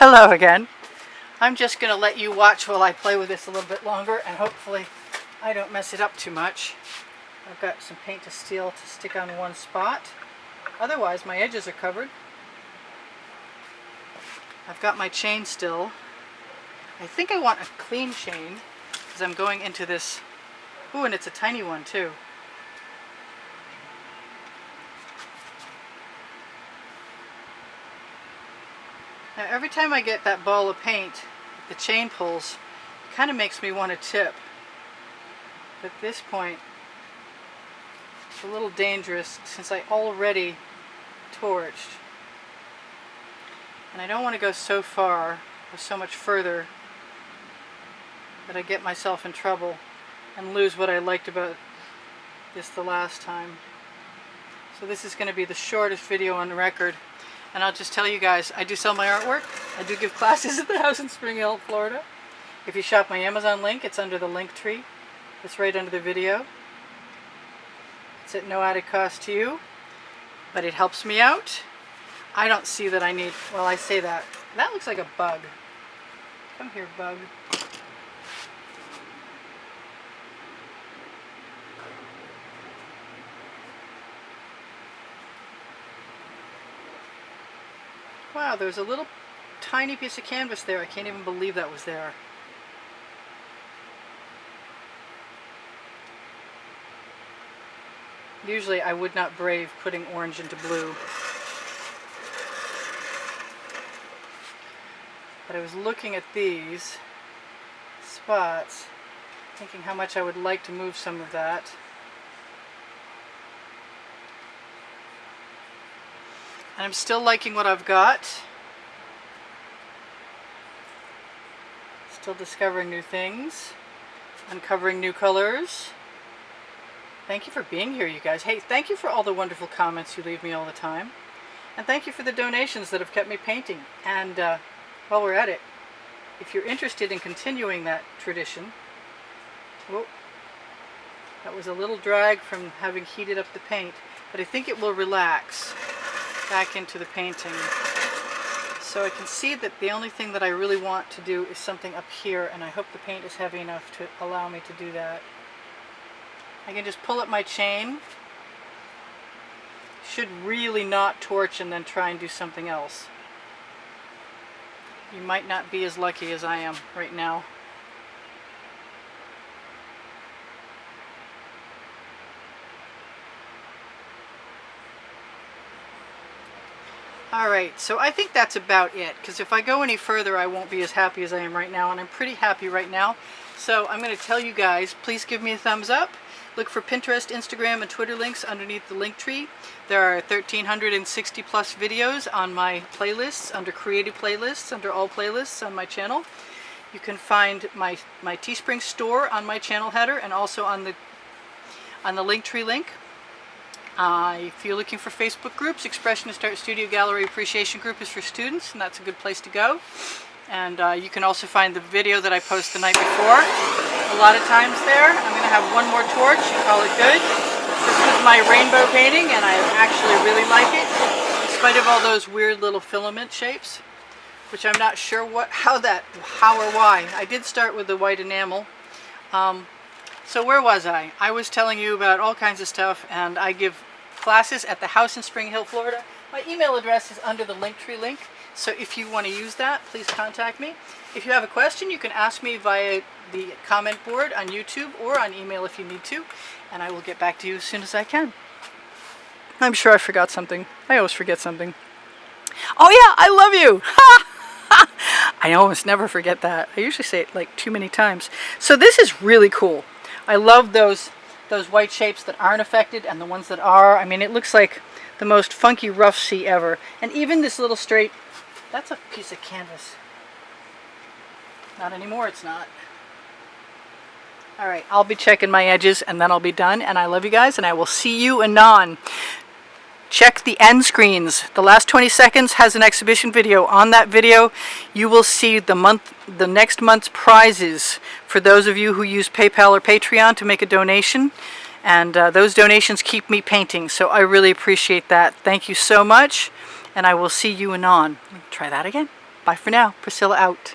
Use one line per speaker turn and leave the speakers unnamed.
Hello again. I'm just going to let you watch while I play with this a little bit longer, and hopefully I don't mess it up too much. I've got some paint to steel to stick on one spot. Otherwise my edges are covered. I've got my chain still. I think I want a clean chain because I'm going into this. Ooh, and it's a tiny one too. Now every time I get that ball of paint, the chain pulls, it kind of makes me want to tip. But at this point, it's a little dangerous since I already torched. And I don't want to go so far or so much further that I get myself in trouble and lose what I liked about this the last time. So this is going to be the shortest video on record. And I'll just tell you guys, I do sell my artwork. I do give classes at the house in Spring Hill, Florida. If you shop my Amazon link, it's under the link tree. It's right under the video. It's at no added cost to you, but it helps me out. I don't see that I need, well, I say that. That looks like a bug. Come here, bug. Wow, there's a little tiny piece of canvas there. I can't even believe that was there. Usually I would not brave putting orange into blue. But I was looking at these spots, thinking how much I would like to move some of that. And I'm still liking what I've got. Still discovering new things, uncovering new colors. Thank you for being here, you guys. Hey, thank you for all the wonderful comments you leave me all the time. And thank you for the donations that have kept me painting. And while we're at it, if you're interested in continuing that tradition, whoa, that was a little drag from having heated up the paint, but I think it will relax back into the painting. So I can see that the only thing that I really want to do is something up here, and I hope the paint is heavy enough to allow me to do that. I can just pull up my chain. Should really not torch and then try and do something else. You might not be as lucky as I am right now. Alright, so I think that's about it, because if I go any further I won't be as happy as I am right now, and I'm pretty happy right now. So I'm going to tell you guys, please give me a thumbs up. Look for Pinterest, Instagram, and Twitter links underneath the link tree. There are 1,360 plus videos on my playlists, under creative playlists, under all playlists on my channel. You can find my Teespring store on my channel header and also on the link tree link. If you're looking for Facebook groups, Expressionist Art Studio Gallery Appreciation Group is for students, and that's a good place to go. And you can also find the video that I post the night before a lot of times there. I'm going to have one more torch and call it good. This is my rainbow painting, and I actually really like it, in spite of all those weird little filament shapes, which I'm not sure how or why. I did start with the white enamel. So where was I? I was telling you about all kinds of stuff, and I give classes at the house in Spring Hill, Florida. My email address is under the Linktree link, so if you want to use that, please contact me. If you have a question, you can ask me via the comment board on YouTube or on email if you need to, and I will get back to you as soon as I can. I'm sure I forgot something. I always forget something. Oh yeah, I love you! I almost never forget that. I usually say it like too many times. So this is really cool. I love those white shapes that aren't affected and the ones that are. I mean, it looks like the most funky rough sea ever. And even this little straight, that's a piece of canvas. Not anymore, it's not. Alright, I'll be checking my edges and then I'll be done. And I love you guys, and I will see you anon. Check the end screens. The last 20 seconds has an exhibition video. On that video, you will see the next month's prizes for those of you who use PayPal or Patreon to make a donation. And those donations keep me painting, so I really appreciate that. Thank you so much, and I will see you anon. Try that again. Bye for now. Priscilla out.